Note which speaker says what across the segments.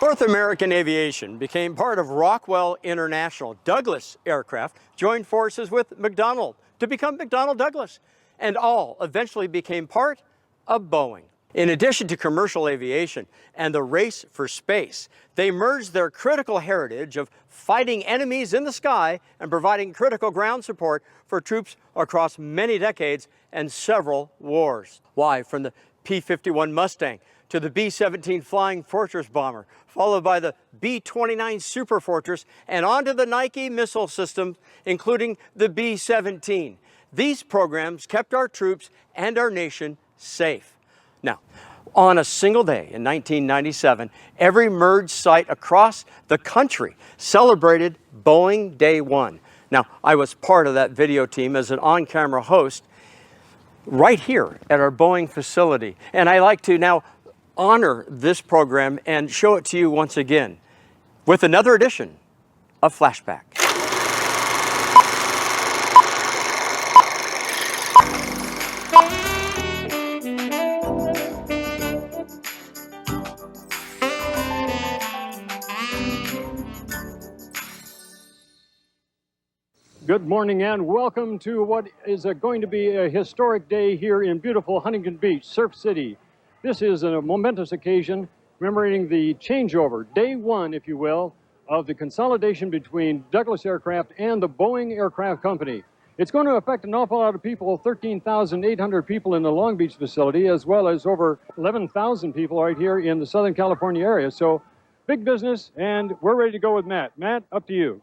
Speaker 1: North American aviation became part of Rockwell International. Douglas aircraft joined forces with McDonnell to become McDonnell Douglas, and all eventually became part of Boeing. In addition to commercial aviation and the race for space, they merged their critical heritage of fighting enemies in the sky and providing critical ground support for troops across many decades and several wars. Why? From the P-51 Mustang to the B-17 Flying Fortress bomber, followed by the B-29 Superfortress, and onto the Nike missile system, including the B-17. These programs kept our troops and our nation safe. Now, on a single day in 1997, every merged site across the country celebrated Boeing Day One. Now, I was part of that video team as an on-camera host right here at our Boeing facility, and I like to now honor this program and show it to you once again with another edition of FlasHBack.
Speaker 2: Good morning and welcome to what is going to be a historic day here in beautiful Huntington Beach, Surf City. This is a momentous occasion commemorating the changeover, day one, if you will, of the consolidation between Douglas Aircraft and the Boeing Aircraft Company. It's going to affect an awful lot of people, 13,800 people in the Long Beach facility, as well as over 11,000 people right here in the Southern California area. So, big business, and we're ready to go with Matt. Matt, up to you.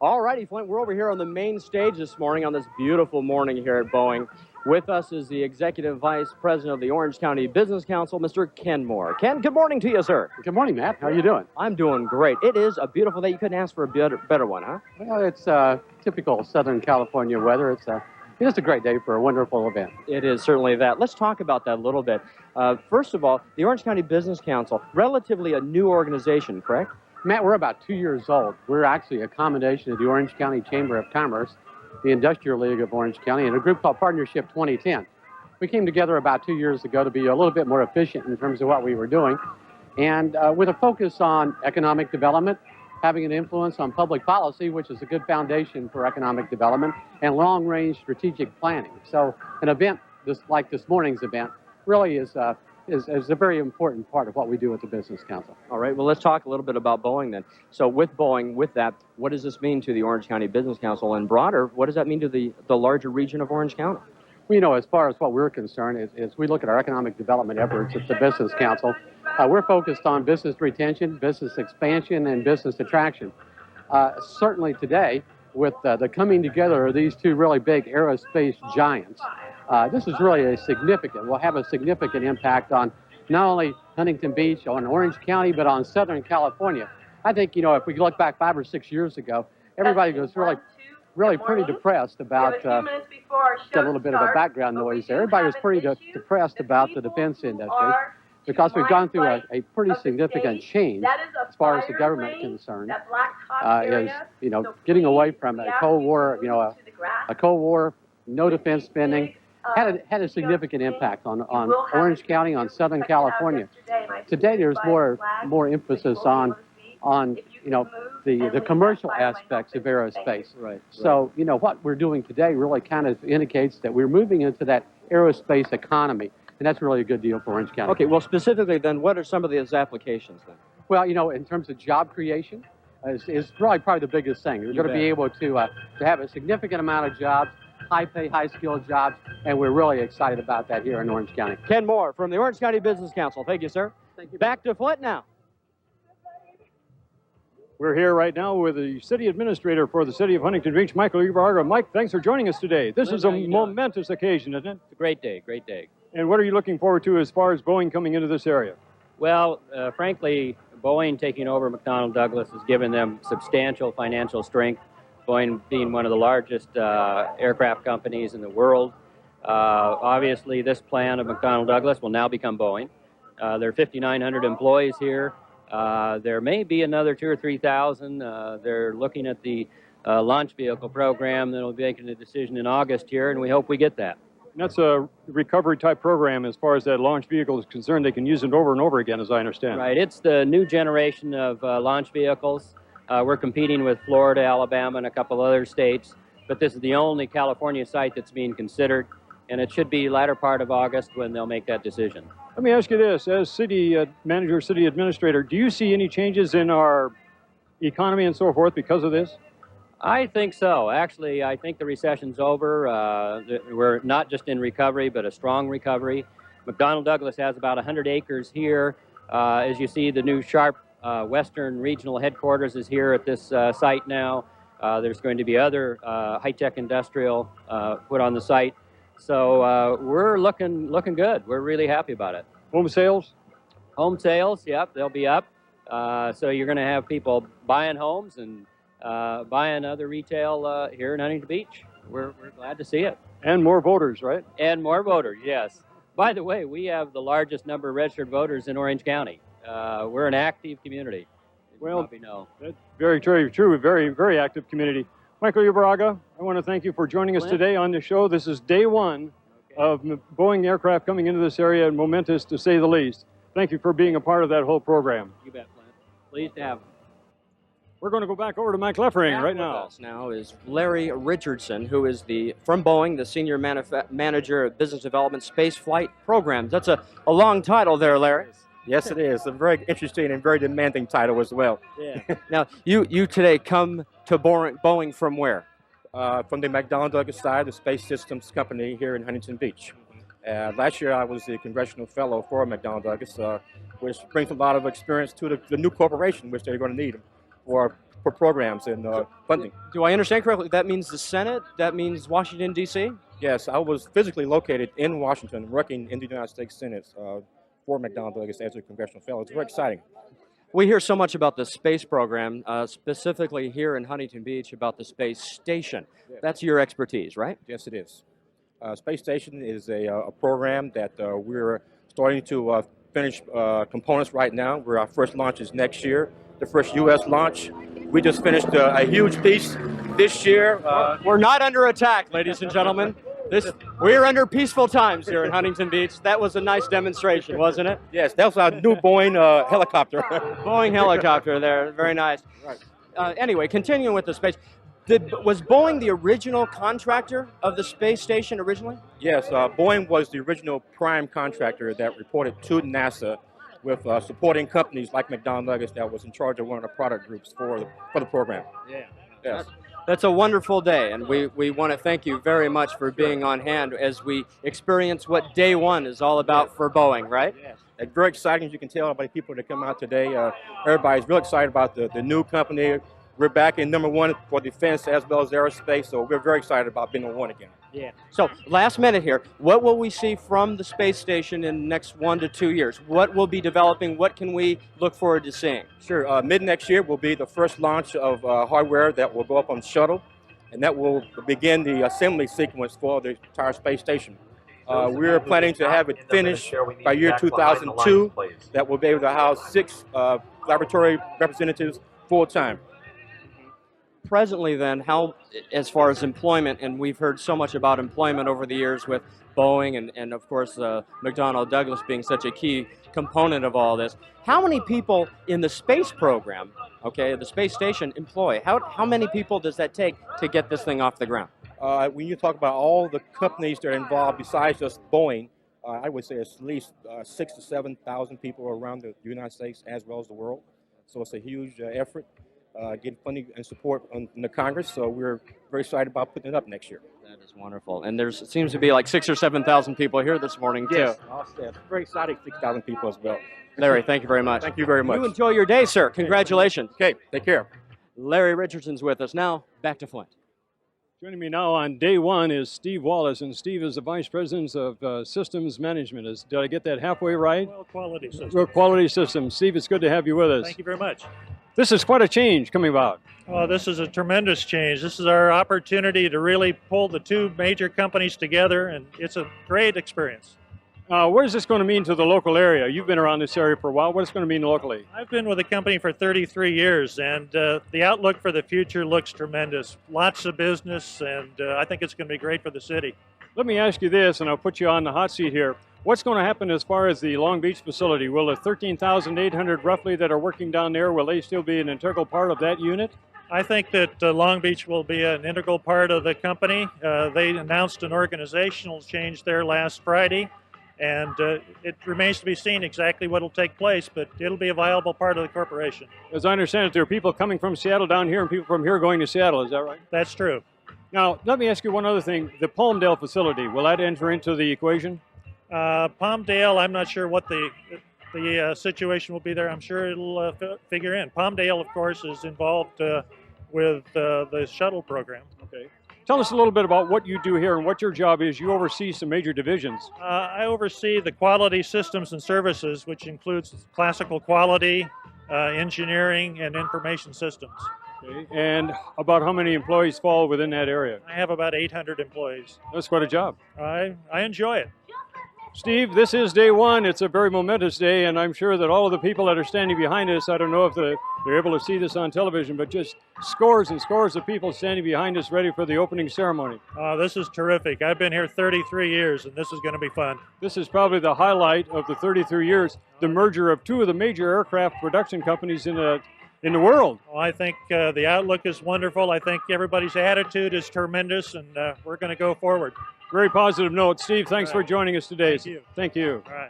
Speaker 1: All righty, Flint, we're over here on the main stage this morning on this beautiful morning here at Boeing. With us is the Executive Vice President of the Orange County Business Council, Mr. Ken Moore. Ken, good morning to you, sir.
Speaker 2: Good morning, Matt. How are you doing?
Speaker 1: I'm doing great. It is a beautiful day. You couldn't ask for a better one, huh?
Speaker 3: Well, it's typical Southern California weather. It's a great day for a wonderful event.
Speaker 1: It is certainly that. Let's talk about that a little bit. First of all, the Orange County Business Council, relatively a new organization, correct?
Speaker 3: Matt, we're about 2 years old. We're actually a combination of the Orange County Chamber of Commerce, the Industrial League of Orange County, and a group called Partnership 2010. We came together about 2 years ago to be a little bit more efficient in terms of what we were doing, and with a focus on economic development, having an influence on public policy, which is a good foundation for economic development, and long-range strategic planning. So an event like this morning's event really is a very important part of what we do at the Business Council.
Speaker 1: All right, well, let's talk a little bit about Boeing then. So with Boeing, with that, what does this mean to the Orange County Business Council? And broader, what does that mean to the larger region of Orange County?
Speaker 3: Well, you know, as far as what we're concerned, is we look at our economic development efforts at the Business Council. We're focused on business retention, business expansion, and business attraction. Certainly today, with the coming together of these two really big aerospace giants, this is really will have a significant impact on not only Huntington Beach, on Orange County, but on Southern California. I think, you know, if we look back 5 or 6 years ago, everybody was really pretty depressed about, got a little bit of a background noise there. Everybody was pretty depressed about the defense industry because we've gone through a pretty significant change as far as the government is concerned, you know, getting away from a Cold War, you know, a Cold War, no defense spending, had a significant impact on Orange County, on Southern California. Today there's more emphasis on you know, the commercial aspects of aerospace.
Speaker 1: Right.
Speaker 3: So, you know, what we're doing today really kind of indicates that we're moving into that aerospace economy, and that's really a good deal for Orange County.
Speaker 1: Okay, well, specifically then, what are some of those applications then?
Speaker 3: Well, you know, in terms of job creation, is probably the biggest thing. We're going to be able to have a significant amount of jobs, high-pay, high-skilled jobs, and we're really excited about that here in Orange County.
Speaker 1: Ken Moore from the Orange County Business Council. Thank you, sir.
Speaker 3: Thank you.
Speaker 1: Back to Flint now.
Speaker 2: We're here right now with the City Administrator for the City of Huntington Beach, Michael Ibarra. Mike, thanks for joining us today. This is a momentous occasion, isn't it?
Speaker 4: It's a great day, great day.
Speaker 2: And what are you looking forward to as far as Boeing coming into this area?
Speaker 4: Well, frankly, Boeing taking over McDonnell Douglas has given them substantial financial strength. Boeing being one of the largest aircraft companies in the world. Obviously, this plan of McDonnell Douglas will now become Boeing. There are 5,900 employees here. There may be another 2,000 or 3,000. They're looking at the launch vehicle program that will be making a decision in August here, and we hope we get that.
Speaker 2: And that's a recovery type program as far as that launch vehicle is concerned. They can use it over and over again, as I understand.
Speaker 4: Right. It's the new generation of launch vehicles. We're competing with Florida, Alabama, and a couple other states, but this is the only California site that's being considered, and it should be latter part of August when they'll make that decision.
Speaker 2: Let me ask you this, as city manager, city administrator, do you see any changes in our economy and so forth because of this?
Speaker 4: I think so. Actually, I think the recession's over. We're not just in recovery, but a strong recovery. McDonnell Douglas has about 100 acres here. As you see, the new Sharp Western Regional Headquarters is here at this site now. There's going to be other high-tech industrial put on the site. So we're looking good. We're really happy about it.
Speaker 2: Home sales?
Speaker 4: Home sales, yep, they'll be up. So you're going to have people buying homes and buying other retail here in Huntington Beach. We're glad to see it.
Speaker 2: And more voters, right?
Speaker 4: And more voters, yes. By the way, we have the largest number of registered voters in Orange County. We're an active community.
Speaker 2: Well,
Speaker 4: know.
Speaker 2: That's very true. Very, very active community. Michael Ubraga, I want to thank you for joining us today on the show. This is day one of Boeing aircraft coming into this area, and momentous to say the least. Thank you for being a part of that whole program.
Speaker 4: You bet, Clint. Pleased to have you.
Speaker 2: We're going to go back over to Mike Leffering right
Speaker 1: With
Speaker 2: now.
Speaker 1: us now is Larry Richardson, who is from Boeing, the Senior Manager of Business Development Space Flight Programs. That's a long title there, Larry.
Speaker 5: Yes, it is. A very interesting and very demanding title as well.
Speaker 1: Yeah. Now, you today come to Boeing from where?
Speaker 5: From the McDonnell Douglas side, the Space Systems Company here in Huntington Beach. Last year, I was the Congressional Fellow for McDonnell Douglas, which brings a lot of experience to the new corporation, which they're going to need for programs and funding.
Speaker 1: Do I understand correctly? That means the Senate? That means Washington, D.C.?
Speaker 5: Yes, I was physically located in Washington, working in the United States Senate for McDonnell Douglas as a Congressional Fellow. It's very exciting.
Speaker 1: We hear so much about the space program, specifically here in Huntington Beach, about the space station.
Speaker 5: Yes.
Speaker 1: That's your expertise, right?
Speaker 5: Yes, it is. Space Station is a program that we're starting to finish components right now, where our first launch is next year, the first U.S. launch. We just finished a huge piece this year.
Speaker 1: We're not under attack, ladies and gentlemen. We're under peaceful times here in Huntington Beach. That was a nice demonstration, wasn't it?
Speaker 5: Yes, that was our new Boeing helicopter.
Speaker 1: Boeing helicopter there, very nice.
Speaker 5: Right.
Speaker 1: Anyway, continuing with the space, was Boeing the original contractor of the space station originally?
Speaker 5: Yes, Boeing was the original prime contractor that reported to NASA with supporting companies like McDonnell Douglas that was in charge of one of the product groups for the program.
Speaker 1: Yeah.
Speaker 5: Yes.
Speaker 1: That's a wonderful day, and we want to thank you very much for being on hand as we experience what day one is all about for Boeing, right?
Speaker 5: Yes. It's very exciting, as you can tell by the people that come out today. Everybody's real excited about the new company. We're back in #1 for defense as well as aerospace, so we're very excited about being #1 again.
Speaker 1: Yeah. So last minute here, what will we see from the space station in the next 1 to 2 years? What will be developing? What can we look forward to seeing?
Speaker 5: Sure. Mid next year will be the first launch of hardware that will go up on the shuttle, and that will begin the assembly sequence for the entire space station. We're planning to have it finished by year 2002. That will be able to house 6 laboratory representatives full-time.
Speaker 1: Presently then, how, as far as employment, and we've heard so much about employment over the years with Boeing and of course McDonnell Douglas being such a key component of all this, how many people in the space program, okay, the space station employ? How many people does that take to get this thing off the ground?
Speaker 5: When you talk about all the companies that are involved besides just Boeing, I would say it's at least 6,000 to 7,000 people around the United States as well as the world. So it's a huge effort. Get funding and support in the Congress, so we're very excited about putting it up next year.
Speaker 1: That is wonderful. And it seems to be like 6,000 or 7,000 people here this morning, too.
Speaker 5: Yes, very exciting, 6,000 people as well.
Speaker 1: Larry, thank you very much.
Speaker 5: Thank you very much.
Speaker 1: You enjoy your day, sir. Congratulations.
Speaker 5: Okay, take care.
Speaker 1: Larry Richardson's with us. Now, back to Flint.
Speaker 2: Joining me now on day one is Steve Wallace, and Steve is the Vice President of Systems Management. Did I get that halfway right?
Speaker 6: Well, quality system.
Speaker 2: Well, Quality Systems. Steve, it's good to have you with us.
Speaker 6: Thank you very much.
Speaker 2: This is quite a change coming about.
Speaker 6: Well, this is a tremendous change. This is our opportunity to really pull the two major companies together, and it's a great experience.
Speaker 2: What is this going to mean to the local area? You've been around this area for a while. What is it going to mean locally?
Speaker 6: I've been with the company for 33 years, and the outlook for the future looks tremendous. Lots of business, and I think it's going to be great for the city.
Speaker 2: Let me ask you this, and I'll put you on the hot seat here. What's going to happen as far as the Long Beach facility? Will the 13,800 roughly that are working down there, will they still be an integral part of that unit?
Speaker 6: I think that Long Beach will be an integral part of the company. They announced an organizational change there last Friday, and it remains to be seen exactly what will take place, but it'll be a viable part of the corporation.
Speaker 2: As I understand it, there are people coming from Seattle down here and people from here going to Seattle. Is that right?
Speaker 6: That's true.
Speaker 2: Now, let me ask you one other thing. The Palmdale facility, will that enter into the equation?
Speaker 6: Palmdale, I'm not sure what the situation will be there. I'm sure it'll figure in. Palmdale, of course, is involved with the shuttle program.
Speaker 2: Okay. Tell us a little bit about what you do here and what your job is. You oversee some major divisions.
Speaker 6: I oversee the quality systems and services, which includes classical quality, engineering, and information systems.
Speaker 2: Okay. And about how many employees fall within that area?
Speaker 6: I have about 800 employees.
Speaker 2: That's quite a job.
Speaker 6: I enjoy it.
Speaker 2: Steve, this is day one. It's a very momentous day, and I'm sure that all of the people that are standing behind us, I don't know if they're able to see this on television, but just scores and scores of people standing behind us ready for the opening ceremony.
Speaker 6: This is terrific. I've been here 33 years, and this is going to be fun.
Speaker 2: This is probably the highlight of the 33 years, the merger of two of the major aircraft production companies in the world.
Speaker 6: Well, I think the outlook is wonderful. I think everybody's attitude is tremendous, and we're going to go forward.
Speaker 2: Very positive note. Steve, thanks for joining us today.
Speaker 6: Thank you.
Speaker 2: Thank you.
Speaker 6: All right.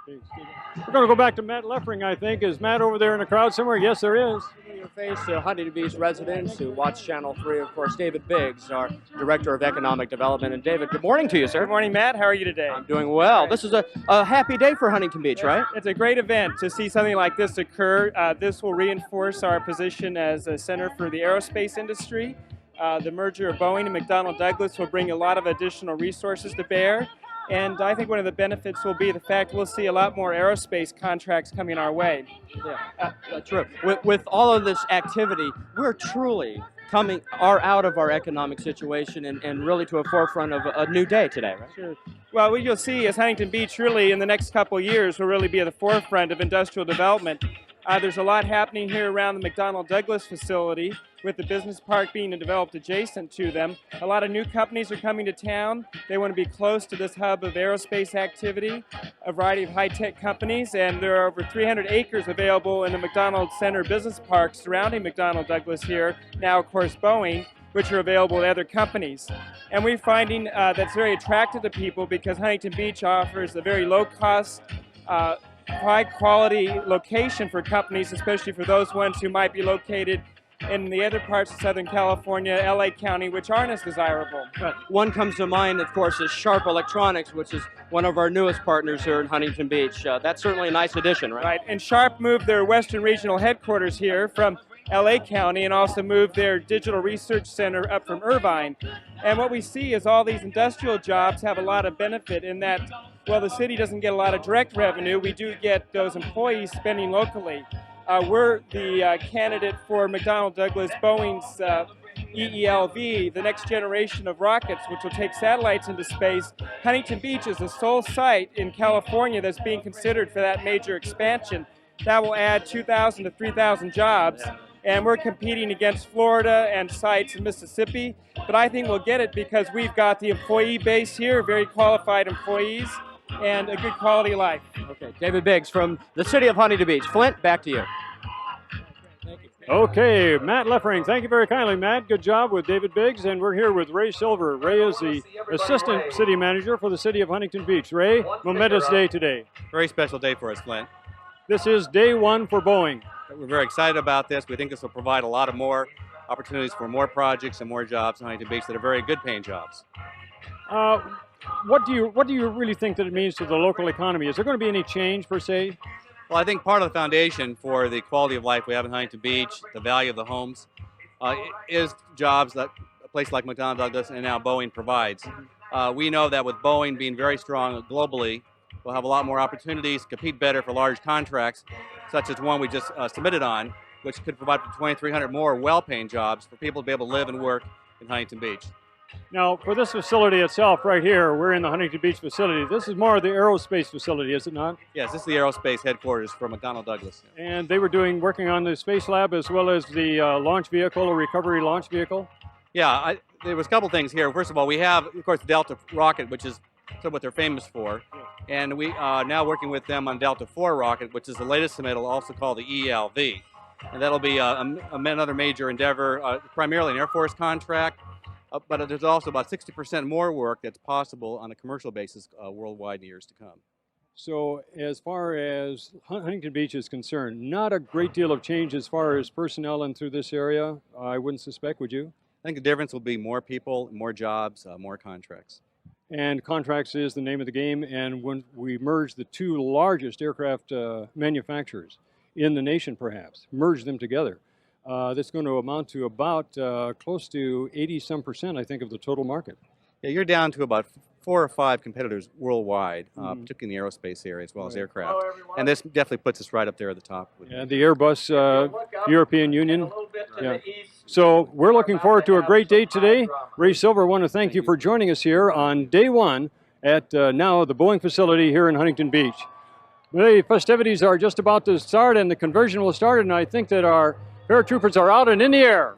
Speaker 2: We're going to go back to Matt Leffering, I think. Is Matt over there in the crowd somewhere? Yes, there is.
Speaker 7: Your face to Huntington Beach residents who watch Channel 3, of course, David Biggs, our Director of Economic Development. And David, good morning to you, sir.
Speaker 8: Good morning, Matt. How are you today?
Speaker 7: I'm doing well. This is a happy day for Huntington Beach, right?
Speaker 8: It's a great event to see something like this occur. This will reinforce our position as a center for the aerospace industry. The merger of Boeing and McDonnell Douglas will bring a lot of additional resources to bear. And I think one of the benefits will be the fact we'll see a lot more aerospace contracts coming our way.
Speaker 7: Yeah, true. With all of this activity, we're truly out of our economic situation and really to a forefront of a new day today, right?
Speaker 8: Sure. Well, what you'll see is Huntington Beach really in the next couple of years will really be at the forefront of industrial development. There's a lot happening here around the McDonnell Douglas facility with the business park being developed adjacent to them. A lot of new companies are coming to town. They want to be close to this hub of aerospace activity, a variety of high-tech companies, and there are over 300 acres available in the McDonnell Center business park surrounding McDonnell Douglas here, now of course Boeing, which are available to other companies. And we're finding that's very attractive to people because Huntington Beach offers a very low-cost, high-quality location for companies, especially for those ones who might be located in the other parts of Southern California, LA County, which aren't as desirable.
Speaker 7: One comes to mind, of course, is Sharp Electronics, which is one of our newest partners here in Huntington Beach. That's certainly a nice addition, right?
Speaker 8: Right, and Sharp moved their Western Regional headquarters here from LA County and also moved their Digital Research Center up from Irvine. And what we see is all these industrial jobs have a lot of benefit in that, well, the city doesn't get a lot of direct revenue. We do get those employees spending locally. We're the candidate for McDonnell Douglas Boeing's EELV, the next generation of rockets, which will take satellites into space. Huntington Beach is the sole site in California that's being considered for that major expansion. That will add 2,000 to 3,000 jobs. And we're competing against Florida and sites in Mississippi. But I think we'll get it because we've got the employee base here, very qualified employees, and a good quality of life.
Speaker 7: Okay, David Biggs from the city of Huntington Beach. Flint, back to you.
Speaker 8: Thank you.
Speaker 2: Okay, Matt Leffering, thank you very kindly, Matt. Good job with David Biggs, and we're here with Ray Silver. Ray is the Assistant City Manager for the city of Huntington Beach. Ray, momentous day today.
Speaker 9: Very special day for us, Flint.
Speaker 2: This is day one for Boeing.
Speaker 9: We're very excited about this. We think this will provide a lot of more opportunities for more projects and more jobs in Huntington Beach that are very good paying jobs.
Speaker 2: What do you really think that it means to the local economy? Is there going to be any change per se?
Speaker 9: Well, I think part of the foundation for the quality of life we have in Huntington Beach, the value of the homes, is jobs that a place like McDonnell Douglas and now Boeing provides. We know that with Boeing being very strong globally, we'll have a lot more opportunities, compete better for large contracts, such as one we just submitted on, which could provide 2,300 more well-paying jobs for people to be able to live and work in Huntington Beach.
Speaker 2: Now, for this facility itself right here, we're in the Huntington Beach facility. This is more of the aerospace facility, is it not?
Speaker 9: Yes, this is the aerospace headquarters for McDonnell Douglas.
Speaker 2: And they were working on the space lab as well as the launch vehicle, or recovery launch vehicle?
Speaker 9: There was a couple things here. First of all, we have, of course, the Delta rocket, which is sort of what they're famous for. And we are now working with them on Delta IV rocket, which is the latest submittal, also called the ELV. And that'll be another major endeavor, primarily an Air Force contract. But there's also about 60% more work that's possible on a commercial basis worldwide in years to come.
Speaker 2: So as far as Huntington Beach is concerned, not a great deal of change as far as personnel in through this area, I wouldn't suspect, would you?
Speaker 9: I think the difference will be more people, more jobs, more contracts.
Speaker 2: And contracts is the name of the game, and when we merge the two largest aircraft manufacturers in the nation, perhaps, merge them together, that's going to amount to about close to 80-some%, I think, of the total market.
Speaker 9: Yeah, you're down to about 4 or 5 competitors worldwide, particularly in the aerospace area as well as aircraft. And this definitely puts us right up there at the top.
Speaker 2: And the Airbus European Union. Yeah. So we're looking forward to a great day today. Ray Silver, I want to thank you for joining us here on day one at now the Boeing facility here in Huntington Beach. The festivities are just about to start and the conversion will start, and I think that our paratroopers are out and in the air.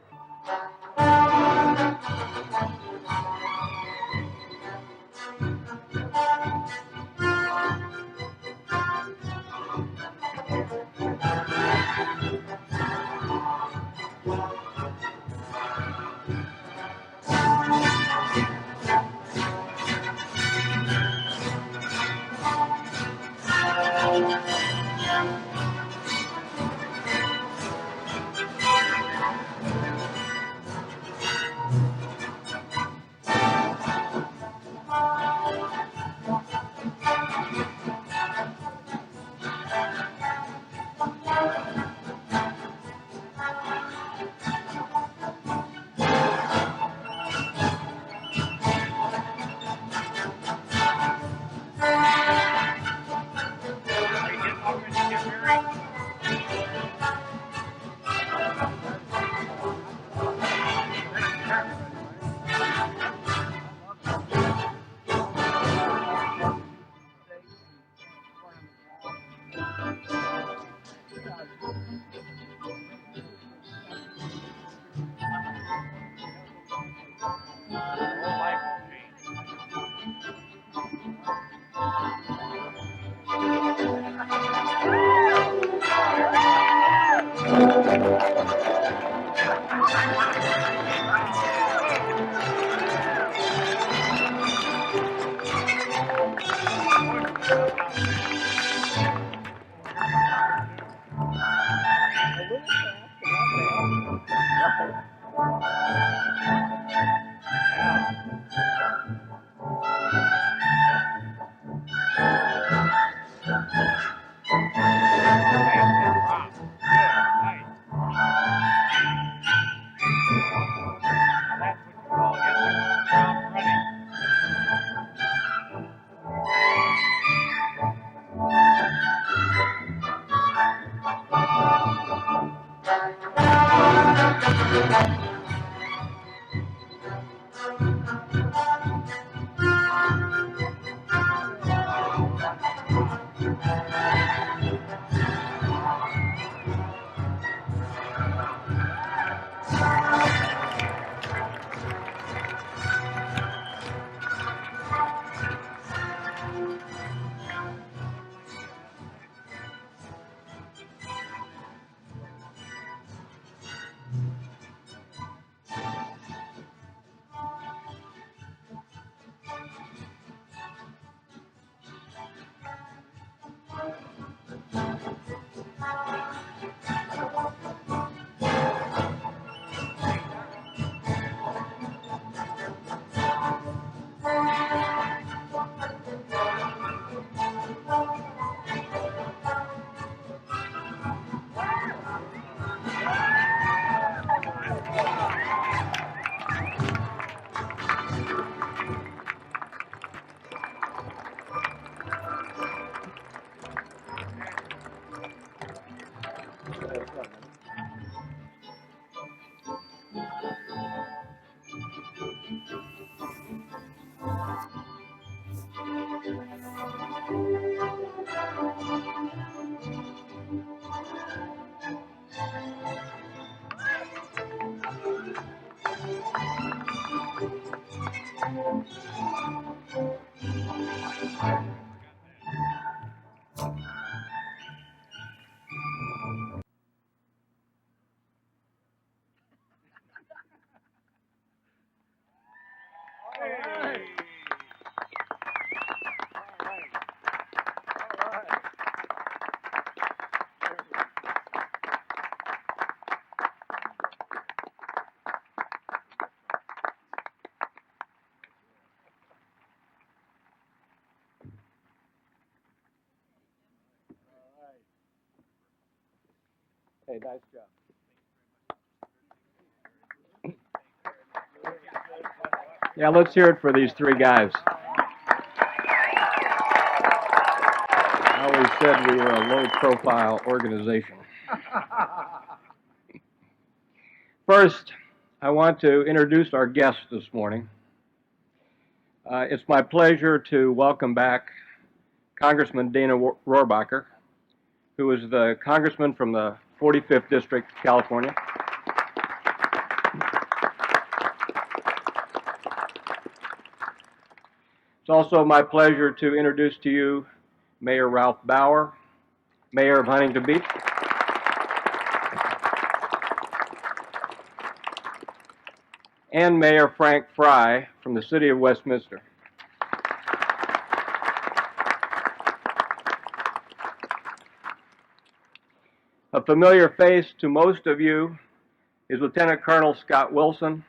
Speaker 3: Hey, nice job. Yeah, let's hear it for these three guys. I always said we were a low-profile organization. First, I want to introduce our guest this morning. It's my pleasure to welcome back Congressman Dana Rohrabacher, who is the congressman from the 45th District, California. It's also my pleasure to introduce to you Mayor Ralph Bauer, Mayor of Huntington Beach. And Mayor Frank Fry from the City of Westminster. A familiar face to most of you is Lieutenant Colonel Scott Wilson,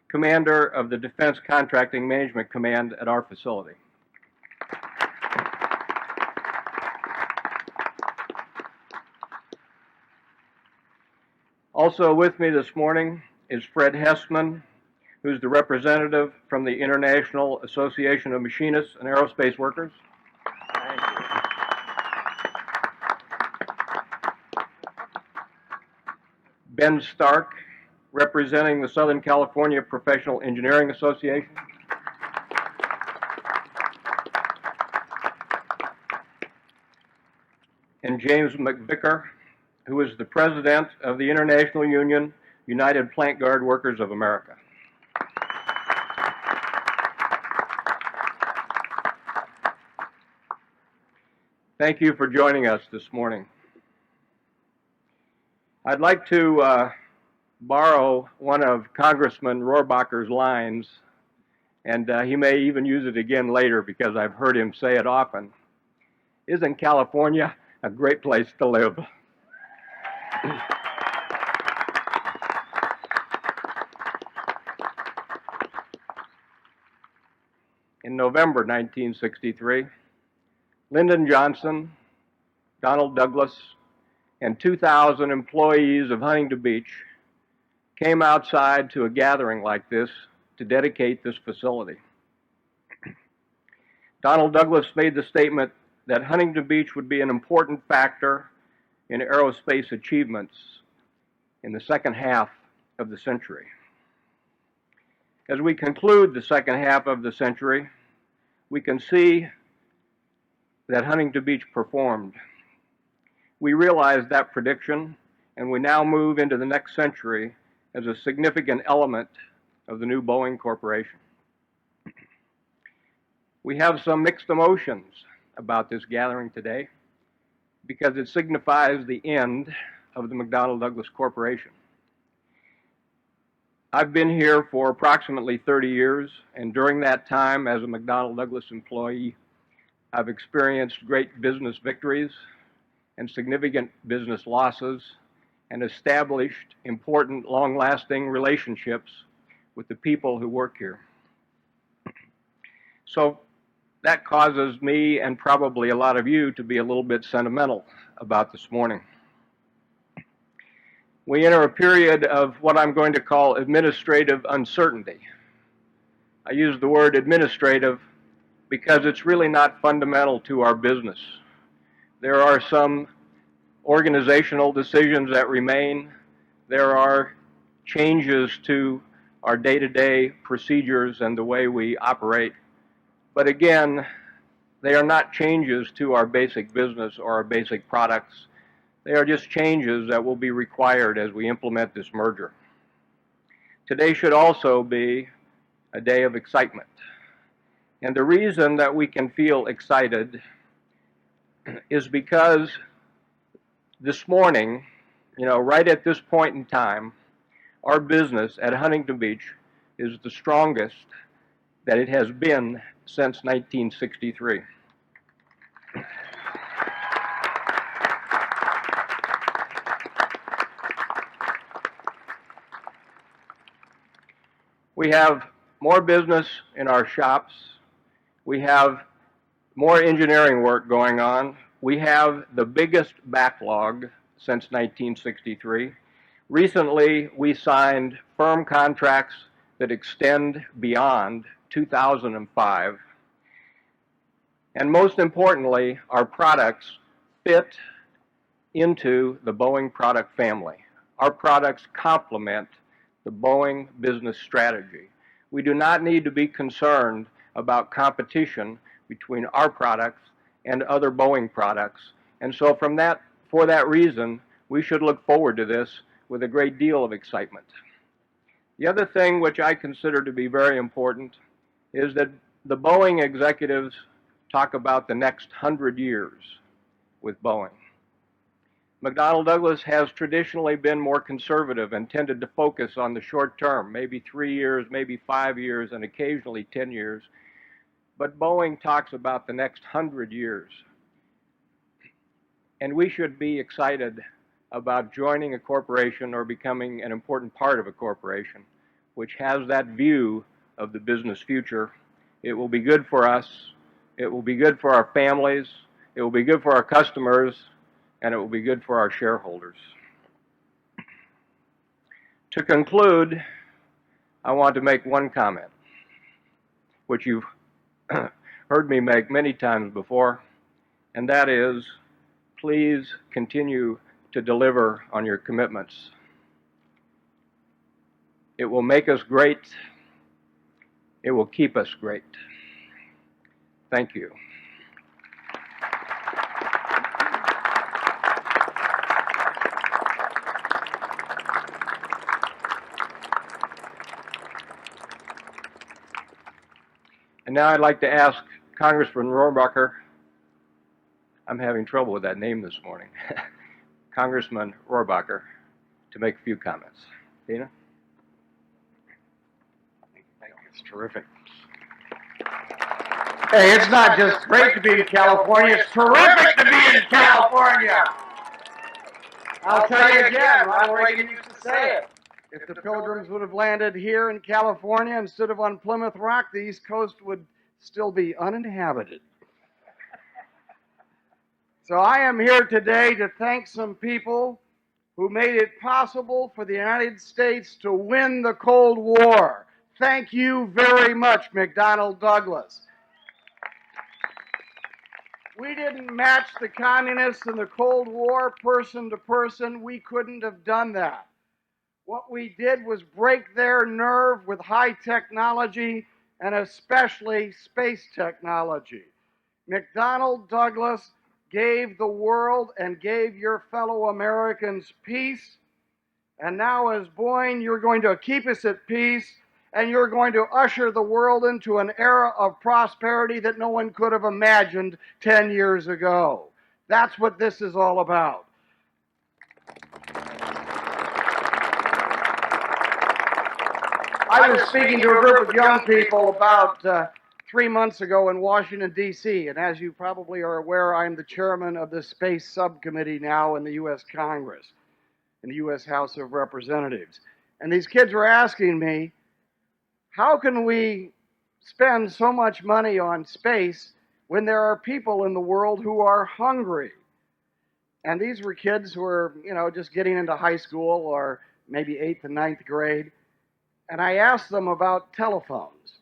Speaker 3: Commander of the Defense Contracting Management Command at our facility. Also with me this morning is Fred Hessman, who's the representative from the International Association of Machinists and Aerospace Workers. Thank you. Ben Stark, representing the Southern California Professional Engineering Association. And James McVicker, who is the president of the International Union United Plant Guard Workers of America. Thank you for joining us this morning. I'd like to borrow one of Congressman Rohrabacher's lines, and he may even use it again later because I've heard him say it often. Isn't California a great place to live? In November 1963, Lyndon Johnson, Donald Douglas, and 2,000 employees of Huntington Beach came outside to a gathering like this to dedicate this facility. Donald Douglas made the statement that Huntington Beach would be an important factor in aerospace achievements in the second half of the century. As we conclude the second half of the century, we can see that Huntington Beach performed. We realize that prediction, and we now move into the next century as a significant element of the new Boeing Corporation. We have some mixed emotions about this gathering today because it signifies the end of the McDonnell Douglas Corporation. I've been here for approximately 30 years, and during that time as a McDonnell Douglas employee, I've experienced great business victories and significant business losses and established important, long-lasting relationships with the people who work here. So that causes me and probably a lot of you to be a little bit sentimental about this morning. We enter a period of what I'm going to call administrative uncertainty. I use the word administrative because it's really not fundamental to our business. There are some organizational decisions that remain. There are changes to our day-to-day procedures and the way we operate. But again, they are not changes to our basic business or our basic products. They are just changes that will be required as we implement this merger. Today should also be a day of excitement. And the reason that we can feel excited is because this morning, right at this point in time, our business at Huntington Beach is the strongest that it has been since 1963. We have more business in our shops. We have more engineering work going on. We have the biggest backlog
Speaker 10: since 1963. Recently, we signed firm contracts that extend beyond 2005. And most importantly, our products fit into the Boeing product family. Our products complement the Boeing business strategy. We do not need to be concerned about competition between our products and other Boeing products. And so for that reason, we should look forward to this with a great deal of excitement. The other thing which I consider to be very important is that the Boeing executives talk about the next 100 years with Boeing. McDonnell Douglas has traditionally been more conservative and tended to focus on the short term, maybe 3 years, maybe 5 years, and occasionally 10 years. But Boeing talks about the next 100 years. And we should be excited about joining a corporation or becoming an important part of a corporation which has that view of the business future. It will be good for us. It will be good for our families. It will be good for our customers. And it will be good for our shareholders. To conclude, I want to make one comment, which you've heard me make many times before, and that is, please continue to deliver on your commitments. It will make us great. It will keep us great. Thank you. And now I'd like to ask Congressman Rohrabacher, I'm having trouble with that name this morning, Congressman Rohrabacher, to make a few comments. Dina?
Speaker 11: Thank you. It's terrific. Hey, it's not just great to be in California, it's terrific to be in California. I'll tell you again, Ronald Reagan used to say it. If the Pilgrims would have landed here in California instead of on Plymouth Rock, the East Coast would still be uninhabited. So I am here today to thank some people who made it possible for the United States to win the Cold War. Thank you very much, McDonnell Douglas. We didn't match the communists in the Cold War person to person. We couldn't have done that. What we did was break their nerve with high technology and especially space technology. McDonnell Douglas gave the world and gave your fellow Americans peace. And now as Boeing, you're going to keep us at peace, and you're going to usher the world into an era of prosperity that no one could have imagined 10 years ago. That's what this is all about. I was speaking to a group of young people about 3 months ago in Washington, D.C., and as you probably are aware, I'm the chairman of the Space Subcommittee now in the U.S. Congress, in the U.S. House of Representatives. And these kids were asking me, how can we spend so much money on space when there are people in the world who are hungry? And these were kids who were, just getting into high school or maybe 8th and 9th grade. And I asked them about telephones.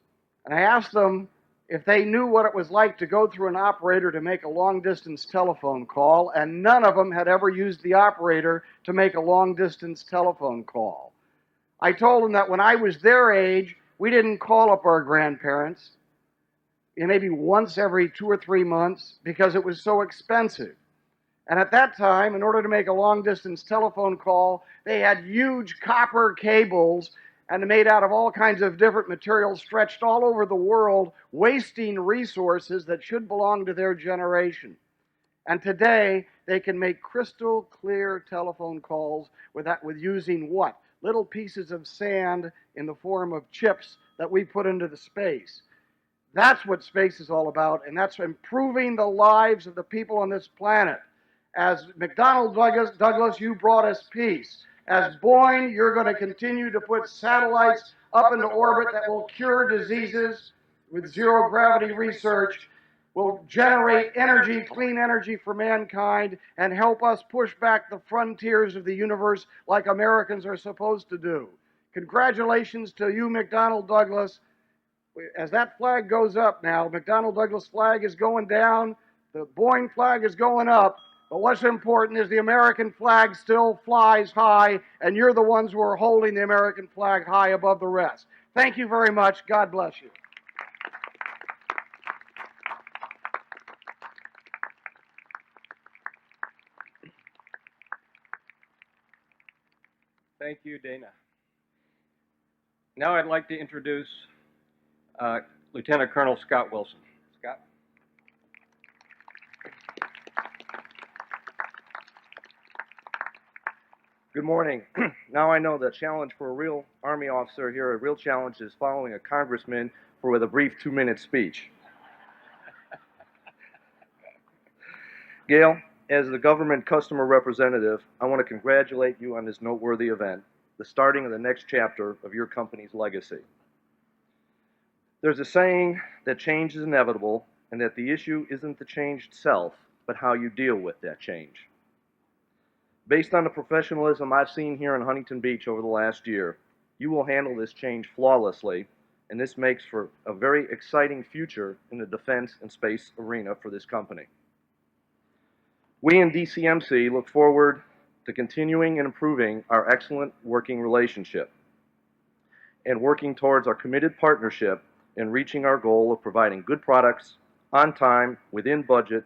Speaker 11: And I asked them if they knew what it was like to go through an operator to make a long-distance telephone call, and none of them had ever used the operator to make a long-distance telephone call. I told them that when I was their age, we didn't call up our grandparents, maybe once every 2 or 3 months, because it was so expensive. And at that time, in order to make a long-distance telephone call, they had huge copper cables and made out of all kinds of different materials stretched all over the world, wasting resources that should belong to their generation. And today, they can make crystal clear telephone calls with using what? Little pieces of sand in the form of chips that we put into the space. That's what space is all about, and that's improving the lives of the people on this planet. As McDonnell Douglas, you brought us peace. As Boeing, you're going to continue to put satellites up into orbit that will cure diseases with zero gravity research. will generate energy, clean energy for mankind, and help us push back the frontiers of the universe like Americans are supposed to do. Congratulations to you, McDonnell Douglas. As that flag goes up now, McDonnell Douglas flag is going down, the Boeing flag is going up, but what's important is the American flag still flies high, and you're the ones who are holding the American flag high above the rest. Thank you very much. God bless you.
Speaker 10: Thank you, Dana. Now I'd like to introduce Lieutenant Colonel Scott Wilson. Scott.
Speaker 12: Good morning. Now I know the challenge for a real Army officer here, a real challenge is following a congressman with a brief 2-minute speech. Gail, as the government customer representative, I want to congratulate you on this noteworthy event, the starting of the next chapter of your company's legacy. There's a saying that change is inevitable and that the issue isn't the change itself, but how you deal with that change. Based on the professionalism I've seen here in Huntington Beach over the last year, you will handle this change flawlessly, and this makes for a very exciting future in the defense and space arena for this company. We in DCMC look forward to continuing and improving our excellent working relationship and working towards our committed partnership in reaching our goal of providing good products on time, within budget,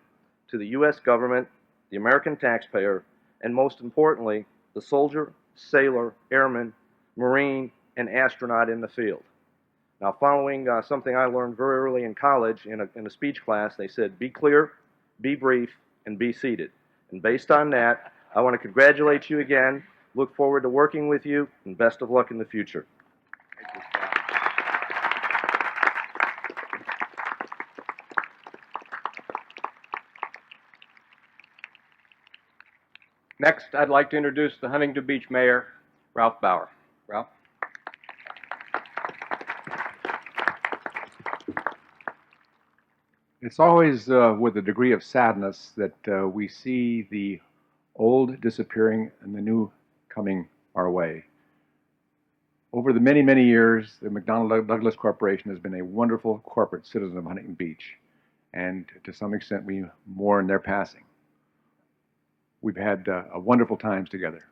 Speaker 12: to the U.S. government, the American taxpayer, and most importantly, the soldier, sailor, airman, Marine, and astronaut in the field. Now, following something I learned very early in college in a speech class, they said, be clear, be brief, and be seated. And based on that, I want to congratulate you again, look forward to working with you, and best of luck in the future. Thank you, Scott.
Speaker 10: Next, I'd like to introduce the Huntington Beach Mayor, Ralph Bauer. Ralph.
Speaker 13: It's always with a degree of sadness that we see the old disappearing and the new coming our way. Over the many, many years, the McDonnell Douglas Corporation has been a wonderful corporate citizen of Huntington Beach, and to some extent we mourn their passing. We've had wonderful times together.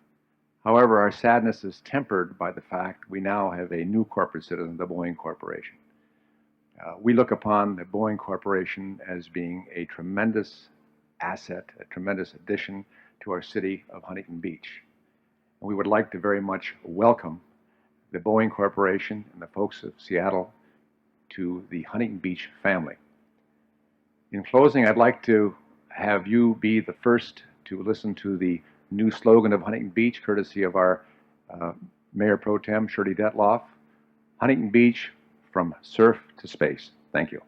Speaker 13: However, our sadness is tempered by the fact we now have a new corporate citizen, the Boeing Corporation. We look upon the Boeing Corporation as being a tremendous asset, a tremendous addition to our city of Huntington Beach. And we would like to very much welcome the Boeing Corporation and the folks of Seattle to the Huntington Beach family. In closing, I'd like to have you be the first to listen to the new slogan of Huntington Beach, courtesy of our Mayor Pro Tem, Shirley Detloff. Huntington Beach, from surf to space. Thank you.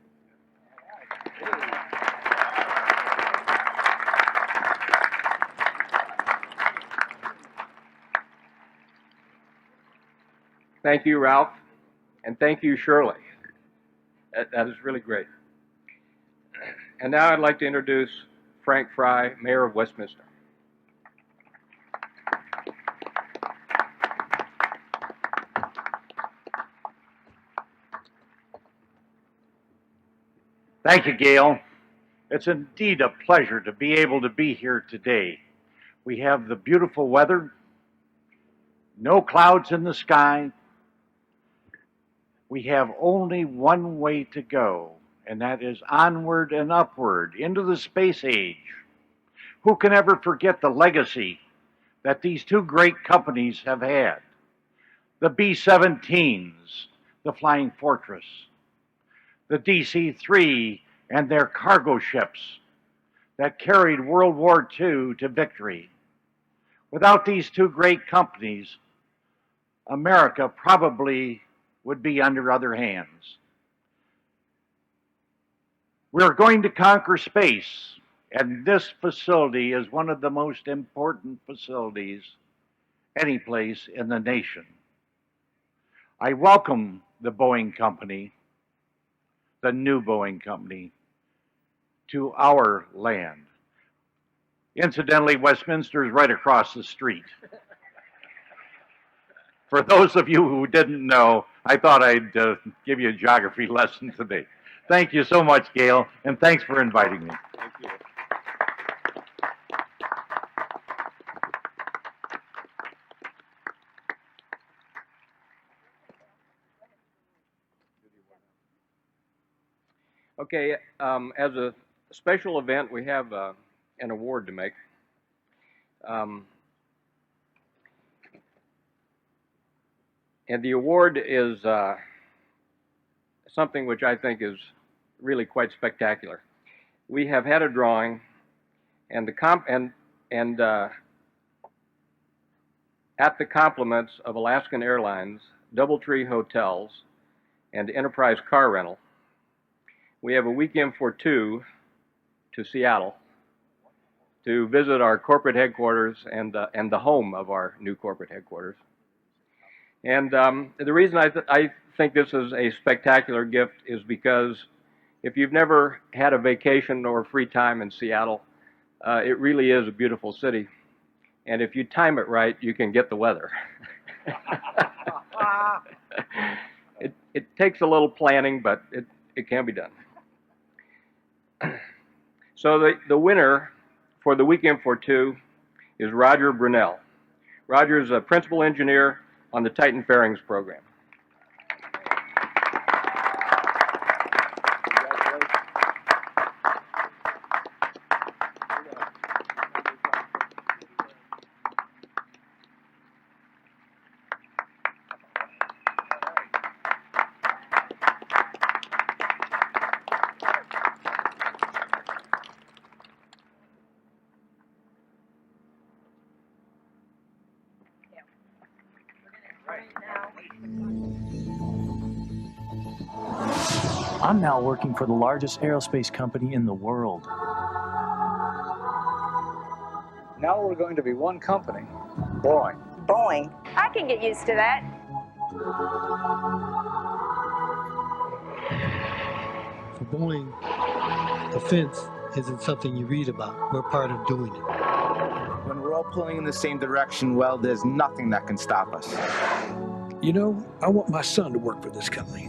Speaker 10: Thank you, Ralph, and thank you, Shirley. That is really great. And now I'd like to introduce Frank Fry, Mayor of Westminster.
Speaker 14: Thank you, Gail. It's indeed a pleasure to be able to be here today. We have the beautiful weather, no clouds in the sky. We have only one way to go, and that is onward and upward into the space age. Who can ever forget the legacy that these two great companies have had? The B-17s, the Flying Fortress, the DC-3 and their cargo ships that carried World War II to victory. Without these two great companies, America probably would be under other hands. We're going to conquer space, and this facility is one of the most important facilities any place in the nation. I welcome the Boeing Company, the new Boeing Company, to our land. Incidentally, Westminster is right across the street. For those of you who didn't know, I thought I'd give you a geography lesson today. Thank you so much, Gail, and thanks for inviting me.
Speaker 10: Thank you. Okay, as a special event, we have an award to make. And the award is something which I think is really quite spectacular. We have had a drawing, and at the compliments of Alaskan Airlines, DoubleTree Hotels, and Enterprise Car Rental, we have a weekend for two to Seattle to visit our corporate headquarters and the home of our new corporate headquarters. And the reason I think this is a spectacular gift is because if you've never had a vacation or free time in Seattle, it really is a beautiful city. And if you time it right, you can get the weather. It takes a little planning, but it can be done. So the winner for the weekend for two is Roger Brunel. Roger is a principal engineer on the Titan Fairings program.
Speaker 15: I'm now working for the largest aerospace company in the world.
Speaker 16: Now we're going to be one company, Boeing.
Speaker 17: Boeing. I can get used to that.
Speaker 18: For Boeing, defense isn't something you read about. We're part of doing it.
Speaker 19: When we're all pulling in the same direction, well, there's nothing that can stop us.
Speaker 18: You know, I want my son to work for this company.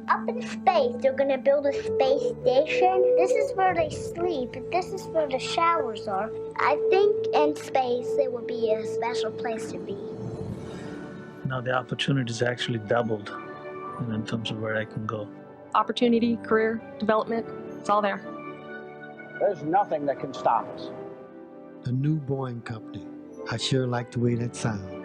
Speaker 20: Up in space, they're gonna build a space station. This is where they sleep. This is where the showers are. I think in space it would be a special place to be.
Speaker 15: Now the opportunities actually doubled in terms of where I can go.
Speaker 21: Opportunity, career, development, it's all there.
Speaker 16: There's nothing that can stop us.
Speaker 18: A new Boeing company. I sure like the way that sounds.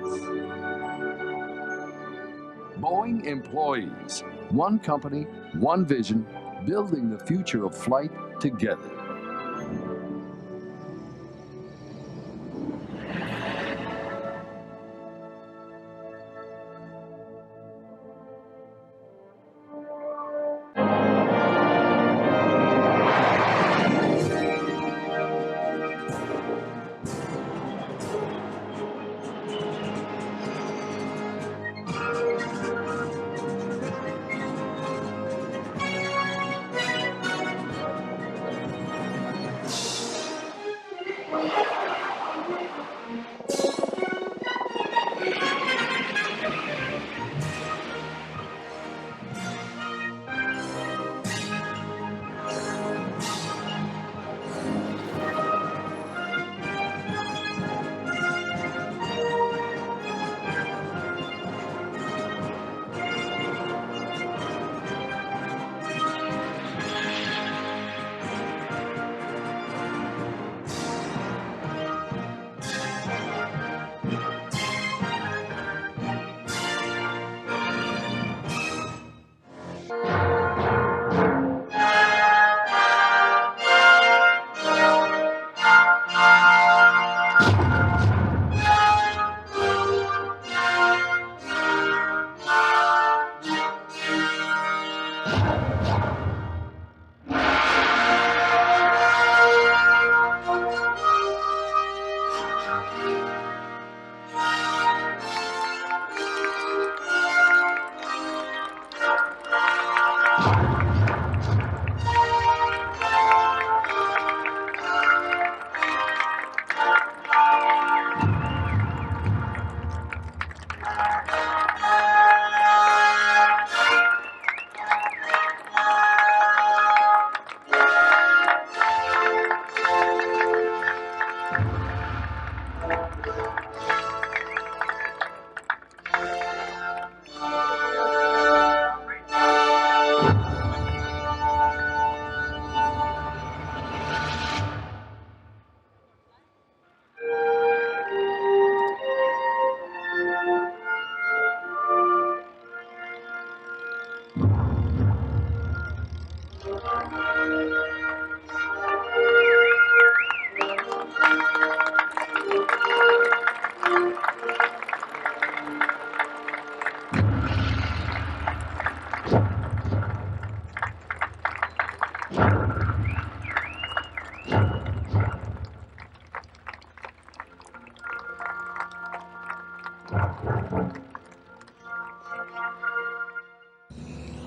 Speaker 22: Boeing employees. One company, one vision, building the future of flight together.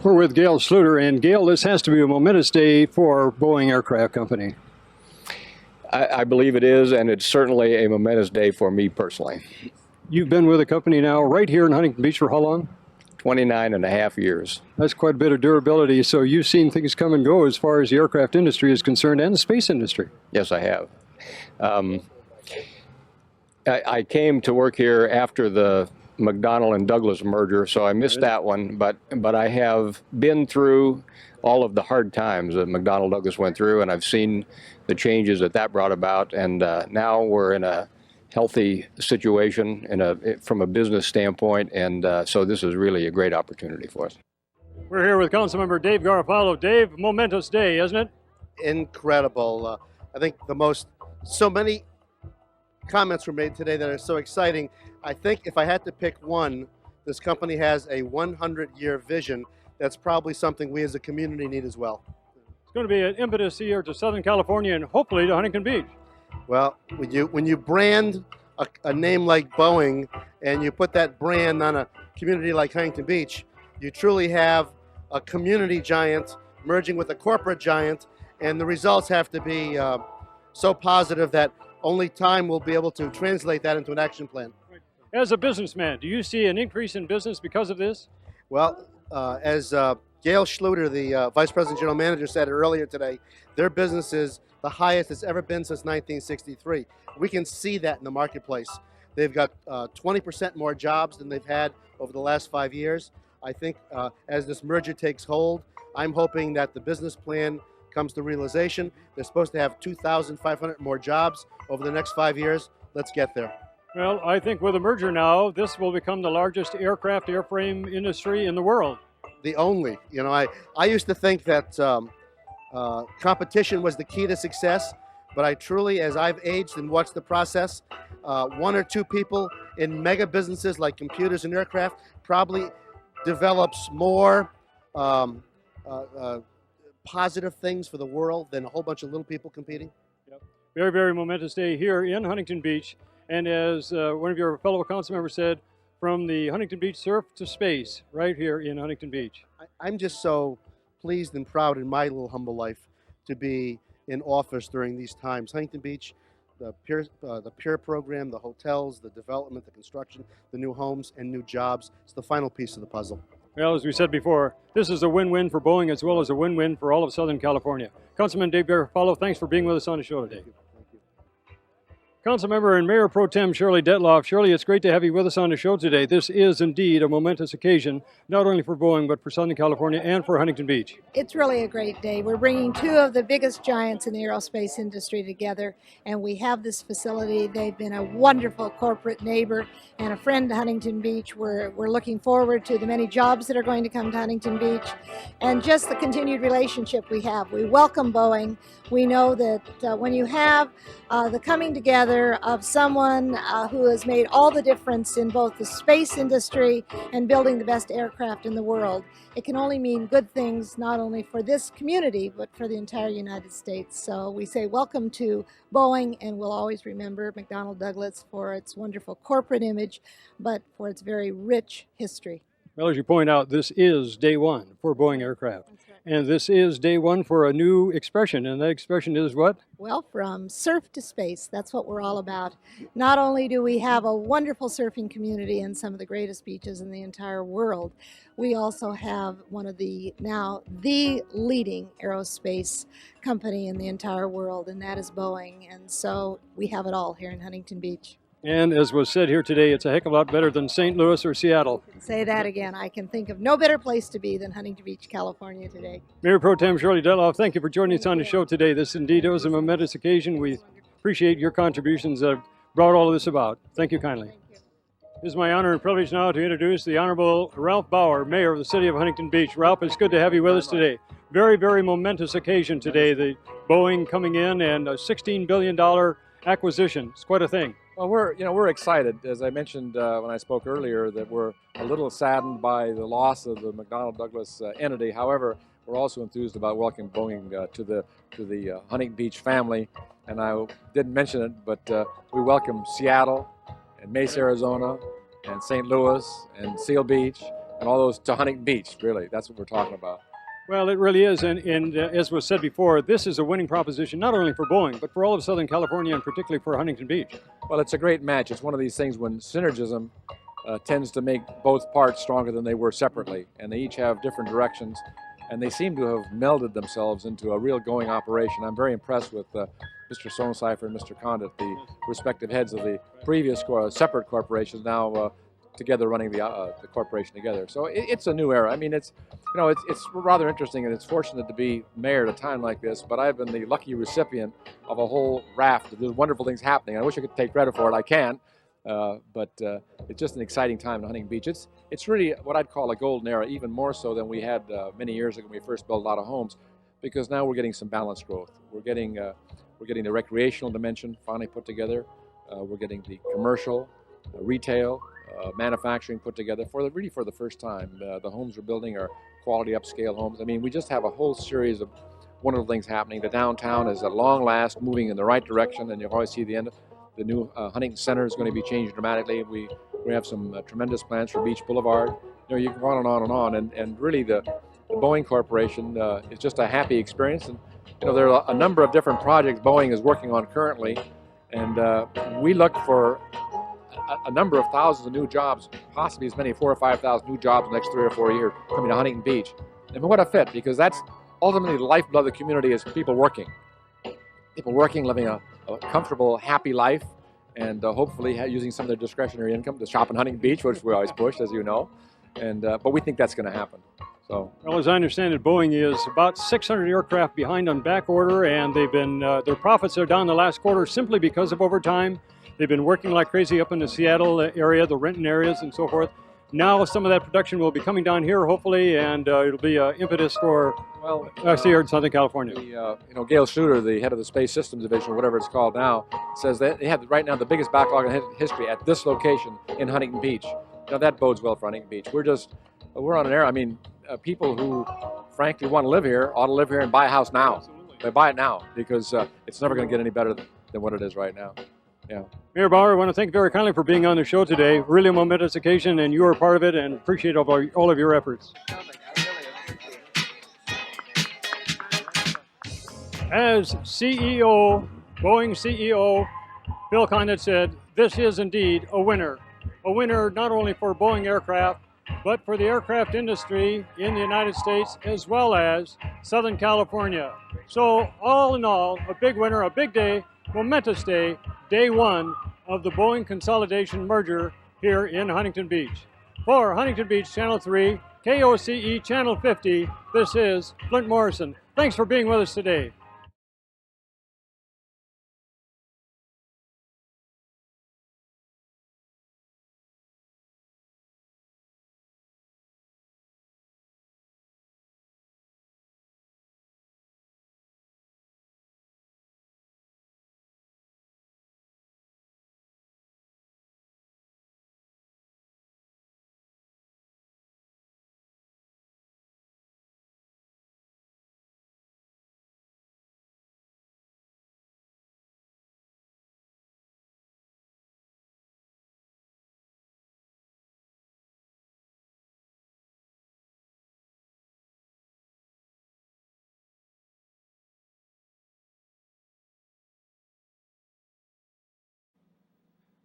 Speaker 2: We're with Gail Schluter, and Gail, this has to be a momentous day for Boeing Aircraft Company.
Speaker 10: I believe it is, and it's certainly a momentous day for me personally.
Speaker 2: You've been with the company now right here in Huntington Beach for how long?
Speaker 10: 29 and a half years.
Speaker 2: That's quite a bit of durability. So you've seen things come and go as far as the aircraft industry is concerned and the space industry.
Speaker 10: Yes, I have. I came to work here after the McDonnell and Douglas merger, so I missed that one. But I have been through all of the hard times that McDonnell Douglas went through, and I've seen the changes that brought about. And now we're in a healthy situation from a business standpoint, and so this is really a great opportunity for us.
Speaker 2: We're here with Councilmember Dave Garofalo. Dave, momentous day, isn't it?
Speaker 4: Incredible. I think so many comments were made today that are so exciting. I think if I had to pick one, this company has a 100-year vision. That's probably something we as a community need as well.
Speaker 2: It's going to be an impetus here to Southern California and hopefully to Huntington Beach.
Speaker 4: Well, when you brand a name like Boeing and you put that brand on a community like Huntington Beach, you truly have a community giant merging with a corporate giant, and the results have to be so positive that only time will be able to translate that into an action plan.
Speaker 2: As a businessman, do you see an increase in business because of this?
Speaker 4: Well, as Gail Schluter, the Vice President General Manager, said earlier today, their business is the highest it's ever been since 1963. We can see that in the marketplace. They've got 20% more jobs than they've had over the last 5 years. I think as this merger takes hold, I'm hoping that the business plan comes to realization. They're supposed to have 2,500 more jobs over the next 5 years. Let's get there.
Speaker 2: Well, I think with a merger now, this will become the largest airframe industry in the world.
Speaker 4: The only. You know, I used to think that competition was the key to success, but I truly, as I've aged and watched the process, one or two people in mega businesses like computers and aircraft probably develops more positive things for the world than a whole bunch of little people competing.
Speaker 2: Yep. Very, very momentous day here in Huntington Beach. And as one of your fellow council members said, from the Huntington Beach surf to space, right here in Huntington Beach.
Speaker 4: I'm just so pleased and proud in my little humble life to be in office during these times. Huntington Beach, the peer program, the hotels, the development, the construction, the new homes and new jobs. It's the final piece of the puzzle.
Speaker 2: Well, as we said before, this is a win-win for Boeing as well as a win-win for all of Southern California. Councilman Dave Garofalo, thanks for being with us on the show today. Councilmember and Mayor Pro Tem Shirley Detloff. Shirley, it's great to have you with us on the show today. This is indeed a momentous occasion, not only for Boeing, but for Southern California and for Huntington Beach.
Speaker 5: It's really a great day. We're bringing two of the biggest giants in the aerospace industry together, and we have this facility. They've been a wonderful corporate neighbor and a friend to Huntington Beach. We're looking forward to the many jobs that are going to come to Huntington Beach and just the continued relationship we have. We welcome Boeing. We know that when you have the coming together of someone who has made all the difference in both the space industry and building the best aircraft in the world, it can only mean good things, not only for this community, but for the entire United States. So we say welcome to Boeing, and we'll always remember McDonnell Douglas for its wonderful corporate image, but for its very rich history.
Speaker 2: Well, as you point out, this is day one for Boeing aircraft. And this is day one for a new expression, and that expression is what?
Speaker 5: Well, from surf to space, that's what we're all about. Not only do we have a wonderful surfing community and some of the greatest beaches in the entire world, we also have one of the leading aerospace company in the entire world, and that is Boeing. And so we have it all here in Huntington Beach.
Speaker 2: And as was said here today, it's a heck of a lot better than St. Louis or Seattle.
Speaker 5: Say that again. I can think of no better place to be than Huntington Beach, California today.
Speaker 2: Mayor Pro Tem Shirley Deloff, thank you for joining us on the show today. This indeed was a momentous occasion. We appreciate your contributions that have brought all of this about. Thank you kindly. It is my honor and privilege now to introduce the Honorable Ralph Bauer, Mayor of the City of Huntington Beach. Ralph, it's good to have you with us today. Very, very momentous occasion today. The Boeing coming in and a $16 billion acquisition. It's quite a thing.
Speaker 1: Well, we're excited. As I mentioned when I spoke earlier, that we're a little saddened by the loss of the McDonnell Douglas entity. However, we're also enthused about welcoming Boeing to the Huntington Beach family. And I didn't mention it, but we welcome Seattle and Mesa, Arizona, and St. Louis and Seal Beach, and all those to Huntington Beach. Really, that's what we're talking about.
Speaker 2: Well, it really is, and as was said before, this is a winning proposition not only for Boeing, but for all of Southern California and particularly for Huntington Beach.
Speaker 1: Well, it's a great match. It's one of these things when synergism tends to make both parts stronger than they were separately, and they each have different directions, and they seem to have melded themselves into a real going operation. I'm very impressed with Mr. Stonecipher and Mr. Condit, the respective heads of the previous separate corporations, now together running the corporation together. So it's a new era. I mean, it's rather interesting, and it's fortunate to be mayor at a time like this, but I've been the lucky recipient of a whole raft of wonderful things happening. I wish I could take credit for it. I can't, but it's just an exciting time in Huntington Beach. It's really what I'd call a golden era, even more so than we had many years ago when we first built a lot of homes, because now we're getting some balanced growth. We're getting the recreational dimension finally put together. We're getting the commercial, retail, manufacturing put together for the first time. The homes we're building are quality upscale homes. I mean, we just have a whole series of wonderful things happening. The downtown is at long last moving in the right direction, and you'll always see the end. The new Huntington Center is going to be changed dramatically. We have some tremendous plans for Beach Boulevard. You can go on and on and on, and really the Boeing Corporation is just a happy experience. And there are a number of different projects Boeing is working on currently, and we look for a number of thousands of new jobs, possibly as many as 4,000 or 5,000 new jobs in the next 3 or 4 years coming to Huntington Beach. And what a fit, because that's ultimately the lifeblood of the community is people working. People working, living a comfortable, happy life, and hopefully using some of their discretionary income to shop in Huntington Beach, which we always push, as you know. And but we think that's going to happen. So,
Speaker 2: well, as I understand it, Boeing is about 600 aircraft behind on back order, and they've been their profits are down the last quarter simply because of overtime. They've been working like crazy up in the Seattle area, the Renton areas, and so forth. Now some of that production will be coming down here, hopefully, and it'll be impetus for actually here in Southern California.
Speaker 1: Gail Schluter, the head of the Space Systems Division, whatever it's called now, says that they have right now the biggest backlog in history at this location in Huntington Beach. That bodes well for Huntington Beach. We're on an era. I mean, people who frankly want to live here ought to live here and buy a house now. They buy it now because it's never going to get any better than what it is right now. Yeah.
Speaker 2: Mayor Bauer, I want to thank you very kindly for being on the show today. Really a momentous occasion, and you are part of it, and appreciate all of your efforts. As CEO, Boeing CEO, Bill Condit said, this is indeed a winner. A winner not only for Boeing aircraft, but for the aircraft industry in the United States as well as Southern California. So all in all, a big winner, a big day, momentous day, day one of the Boeing consolidation merger here in Huntington Beach. For Huntington Beach Channel 3, KOCE Channel 50, this is Flint Morrison. Thanks for being with us today.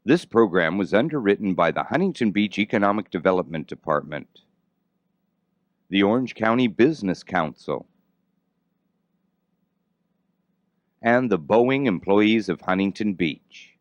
Speaker 6: This program was underwritten by the Huntington Beach Economic Development Department, the Orange County Business Council, and the Boeing employees of Huntington Beach.